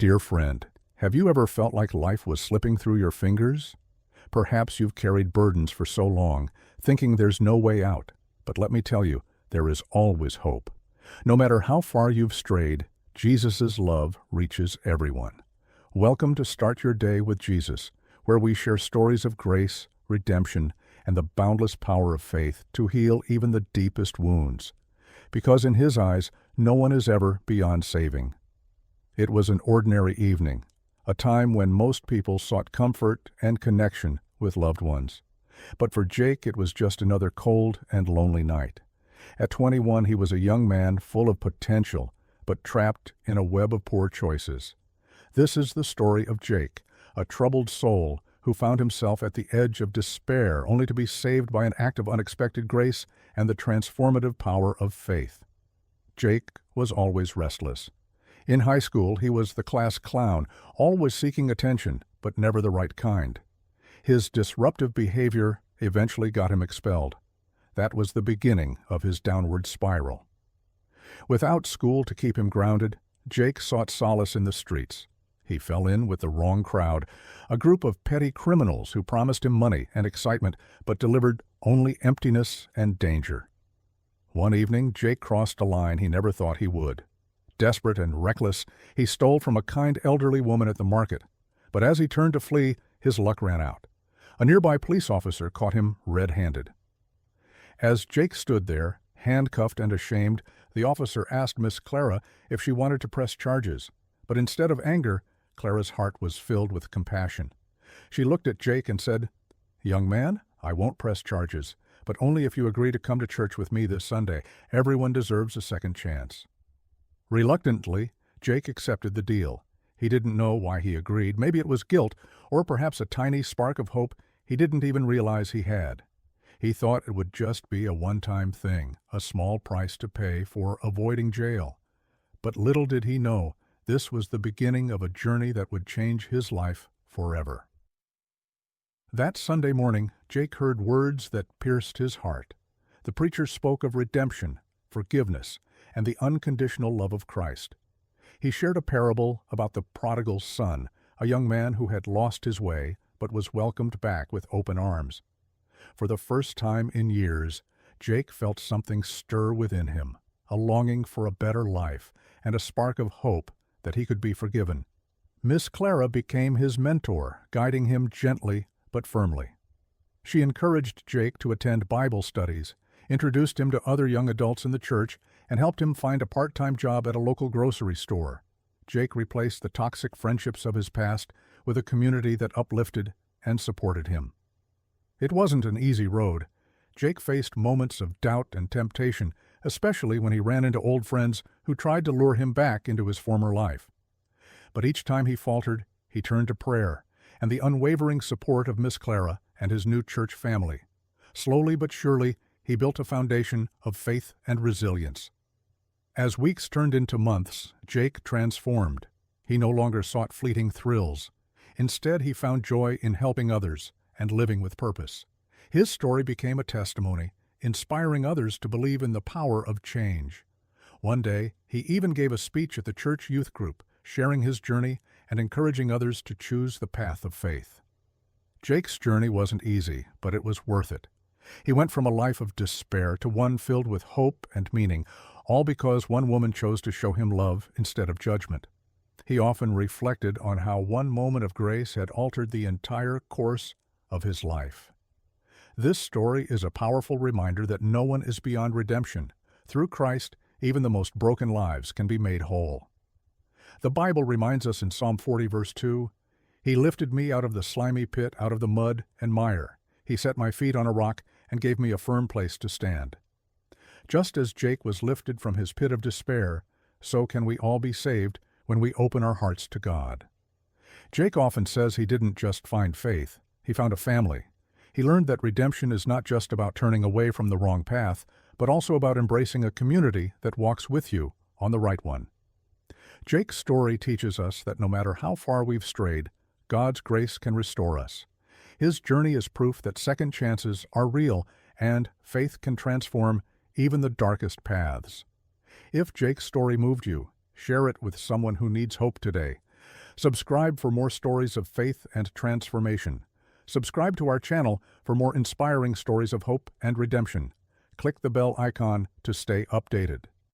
Dear friend, have you ever felt like life was slipping through your fingers? Perhaps you've carried burdens for so long, thinking there's no way out. But let me tell you, there is always hope. No matter how far you've strayed, Jesus' love reaches everyone. Welcome to Start Your Day with Jesus, where we share stories of grace, redemption, and the boundless power of faith to heal even the deepest wounds. Because in His eyes, no one is ever beyond saving. It was an ordinary evening, a time when most people sought comfort and connection with loved ones. But for Jake, it was just another cold and lonely night. At 21, he was a young man full of potential, but trapped in a web of poor choices. This is the story of Jake, a troubled soul who found himself at the edge of despair only to be saved by an act of unexpected grace and the transformative power of faith. Jake was always restless. In high school, he was the class clown, always seeking attention, but never the right kind. His disruptive behavior eventually got him expelled. That was the beginning of his downward spiral. Without school to keep him grounded, Jake sought solace in the streets. He fell in with the wrong crowd, a group of petty criminals who promised him money and excitement, but delivered only emptiness and danger. One evening, Jake crossed a line he never thought he would. Desperate and reckless, he stole from a kind elderly woman at the market. But as he turned to flee, his luck ran out. A nearby police officer caught him red-handed. As Jake stood there, handcuffed and ashamed, the officer asked Miss Clara if she wanted to press charges. But instead of anger, Clara's heart was filled with compassion. She looked at Jake and said, "Young man, I won't press charges, but only if you agree to come to church with me this Sunday. Everyone deserves a second chance." Reluctantly, Jake accepted the deal. He didn't know why he agreed. Maybe it was guilt, or perhaps a tiny spark of hope he didn't even realize he had. He thought it would just be a one-time thing, a small price to pay for avoiding jail. But little did he know, this was the beginning of a journey that would change his life forever. That Sunday morning, Jake heard words that pierced his heart. The preacher spoke of redemption, forgiveness, and the unconditional love of Christ. He shared a parable about the prodigal son, a young man who had lost his way but was welcomed back with open arms. For the first time in years, Jake felt something stir within him, a longing for a better life and a spark of hope that he could be forgiven. Miss Clara became his mentor, guiding him gently but firmly. She encouraged Jake to attend Bible studies, introduced him to other young adults in the church, and helped him find a part-time job at a local grocery store. Jake replaced the toxic friendships of his past with a community that uplifted and supported him. It wasn't an easy road. Jake faced moments of doubt and temptation, especially when he ran into old friends who tried to lure him back into his former life. But each time he faltered, he turned to prayer and the unwavering support of Miss Clara and his new church family. Slowly but surely, he built a foundation of faith and resilience. As weeks turned into months, Jake transformed. He no longer sought fleeting thrills. Instead, he found joy in helping others and living with purpose. His story became a testimony, inspiring others to believe in the power of change. One day, he even gave a speech at the church youth group, sharing his journey and encouraging others to choose the path of faith. Jake's journey wasn't easy, but it was worth it. He went from a life of despair to one filled with hope and meaning, all because one woman chose to show him love instead of judgment. He often reflected on how one moment of grace had altered the entire course of his life. This story is a powerful reminder that no one is beyond redemption. Through Christ, even the most broken lives can be made whole. The Bible reminds us in Psalm 40, verse 2, "He lifted me out of the slimy pit, out of the mud and mire. He set my feet on a rock and gave me a firm place to stand." Just as Jake was lifted from his pit of despair, so can we all be saved when we open our hearts to God. Jake often says he didn't just find faith, he found a family. He learned that redemption is not just about turning away from the wrong path, but also about embracing a community that walks with you on the right one. Jake's story teaches us that no matter how far we've strayed, God's grace can restore us. His journey is proof that second chances are real and faith can transform even the darkest paths. If Jake's story moved you, share it with someone who needs hope today. Subscribe for more stories of faith and transformation. Subscribe to our channel for more inspiring stories of hope and redemption. Click the bell icon to stay updated.